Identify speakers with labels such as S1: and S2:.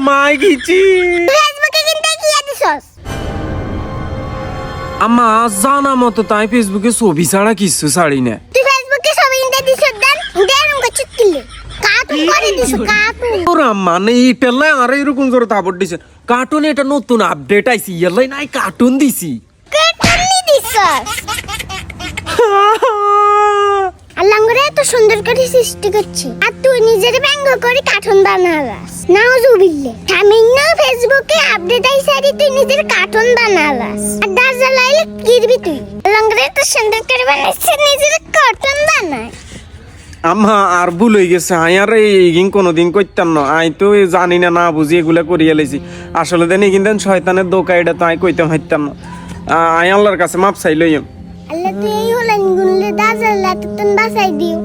S1: মাই গিছি
S2: ফেসবুকে কিন্তু কি দিছস
S1: আম্মা জানা মতো তাই ফেসবুকে ছবি ছাড়া কিছু ছাড়ি না
S2: তুই ফেসবুকে সব ইন্দে দিছস দেন গচ্ছিলে কার্টুন করে দিছ কার্টুন
S1: তোর আম্মা নেই ইটেলাই আর এরকম জোরে তাবড় দিছে কার্টুন এটা নতুন আপডেট আইছি ইয়ালাই নাই কার্টুন দিছি
S2: কার্টুন দিছস আল্লাহরে এত সুন্দর করে সৃষ্টি করছে আর তুই নিজের ব্যঙ্গ করে কার্টুন বানালাস নাউজুবিল্লাহ সামান্য ফেসবুকে আপডেট আইসারি তুই নিজের কার্টুন বানালাস আর দার্জা লাইলে কিরবি তুই আল্লাহরে এত সুন্দর করে বানাইছে নিজের কার্টুন বানায়
S1: আম্মা আর ভুল হয়ে গেছে আই আর এইগিন কোনোদিন করতাম না আই তো জানি না না বুঝি এগুলা করিয়া লাইছি আসলে দেন কিন্তু শয়তানের দোকা এটা তো আই কইতাম হাইতাম না আই আল্লাহর কাছে মাপ চাই লইম
S2: আল্লাহ তুই এই হলেন গুনলে দার্জা লাইতে বাঁচাই দিও